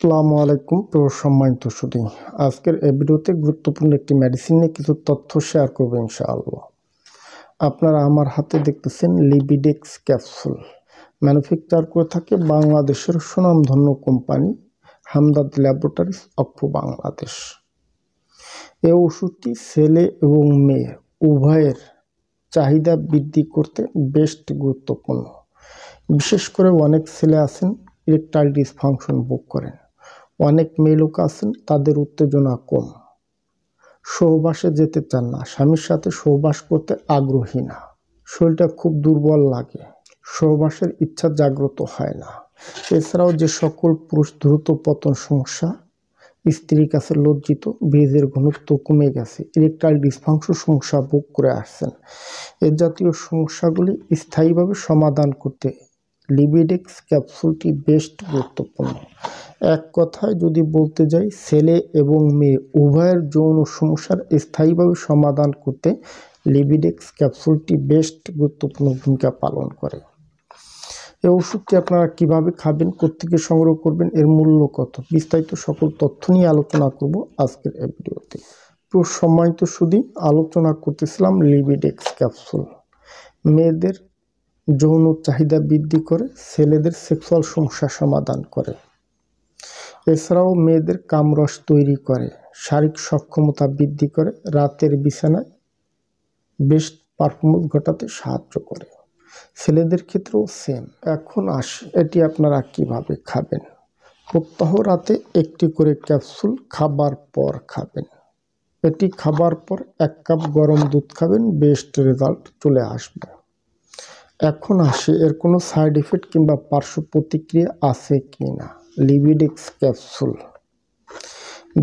আসসালামু আলাইকুম প্রিয় সম্মানিত সুধী, আজকের এই ভিডিওতে গুরুত্বপূর্ণ একটি মেডিসিন নিয়ে কিছু তথ্য শেয়ার করব ইনশাআল্লাহ। আপনারা আমার হাতে দেখতেছেন লিবিডেক্স ক্যাপসুল। ম্যানুফ্যাকচার করে থাকে বাংলাদেশের সুনামধন্য company Hamdard laboratories of Bangladesh. এই ওষুধটি ছেলে এবং মেয়ে উভয়ের চাহিদা বৃদ্ধি করতে বেশ গুরুত্বপূর্ণ। বিশেষ করে অনেক ছেলে আছেন ইরেকটাইল ডিসফাংশন ভোগ করেন, অনেক মেয়ে লোক আছেন তাদের উত্তেজনা কম, সহবাসে যেতে চান না, স্বামীর সাথে সহবাস করতে আগ্রহী না, শরীরটা খুব দুর্বল লাগে, সহবাসের ইচ্ছা জাগ্রত হয় না। এছাড়াও যে সকল পুরুষ দ্রুত পতন সমস্যা, স্ত্রীর কাছে লজ্জিত, বীর্যের ঘনত্ব কমে গেছে, ইরেকটাইল ডিসফাংশন সমস্যা ভোগ করে আসছেন, এ জাতীয় সমস্যাগুলি স্থায়ীভাবে সমাধান করতে লিবিডেক্স ক্যাপসুলটি বেশ গুরুত্বপূর্ণ। এক কথায় যদি বলতে যাই, ছেলে এবং মেয়ে উভয়ের যৌন সমস্যার স্থায়ীভাবে সমাধান করতে লিবিডেক্স ক্যাপসুলটি বেশ গুরুত্বপূর্ণ ভূমিকা পালন করে। এই ওষুধটি আপনারা কিভাবে খাবেন, কোত্থেকে সংগ্রহ করবেন, এর মূল্য কত, বিস্তারিত সকল তথ্য নিয়ে আলোচনা করব আজকের এই ভিডিওতে। পুরো সম্মানিত সুধী, আলোচনা করতেছিলাম লিবিডেক্স ক্যাপসুল। মেয়েদের যৌন চাহিদা বৃদ্ধি করে, ছেলেদের সেক্সুয়াল সমস্যা সমাধান করে, এছাড়াও মেয়েদের কামরস তৈরি করে, শারীরিক সক্ষমতা বৃদ্ধি করে, রাতের বিছানায় বেস্ট পারফরমেন্স ঘটাতে সাহায্য করে। ছেলেদের ক্ষেত্রেও সেম। এখন আসি, এটি আপনারা কিভাবে খাবেন। প্রত্যহ রাতে একটি করে ক্যাপসুল খাবার পর খাবেন। এটি খাবার পর 1 কাপ গরম দুধ খাবেন, বেস্ট রেজাল্ট চলে আসবে। এখন আসি, এর কোনো সাইড এফেক্ট কিংবা পার্শ্ব প্রতিক্রিয়া আছে কি না। লিবিডেক্স ক্যাপসুল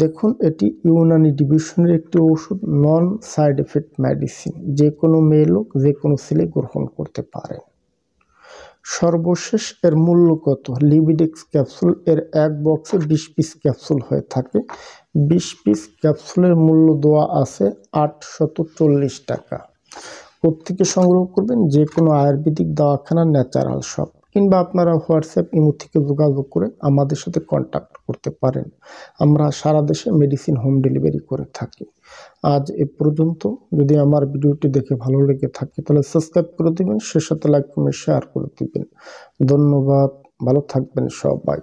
দেখুন, এটি ইউনানি ডিভিশনের একটি ওষুধ, নন সাইড এফেক্ট মেডিসিন। যে কোনো মেয়ে লোক, যে কোনো ছেলে গ্রহণ করতে পারে। সর্বশেষ এর মূল্য কত। লিবিডেক্স ক্যাপসুল এর এক বক্সে 20 পিস ক্যাপসুল হয়ে থাকে। 20 পিস ক্যাপসুলের মূল্য দেওয়া আছে 840 টাকা। প্রত্যেকে সংগ্রহ করবেন, যে কোনো আয়ুর্বেদিক দাওয়াখানা, ন্যাচারাল শপ, কিংবা আপনারা হোয়াটসঅ্যাপ ইমো থেকে যোগাযোগ করে আমাদের সাথে কন্ট্যাক্ট করতে পারেন। আমরা সারা দেশে মেডিসিন হোম ডেলিভারি করে থাকি। আজ এ পর্যন্ত। যদি আমার ভিডিওটি দেখে ভালো লেগে থাকে তাহলে সাবস্ক্রাইব করে দেবেন, সে সাথে লাইক কমেন্ট শেয়ার করে দেবেন। ধন্যবাদ, ভালো থাকবেন সবাই।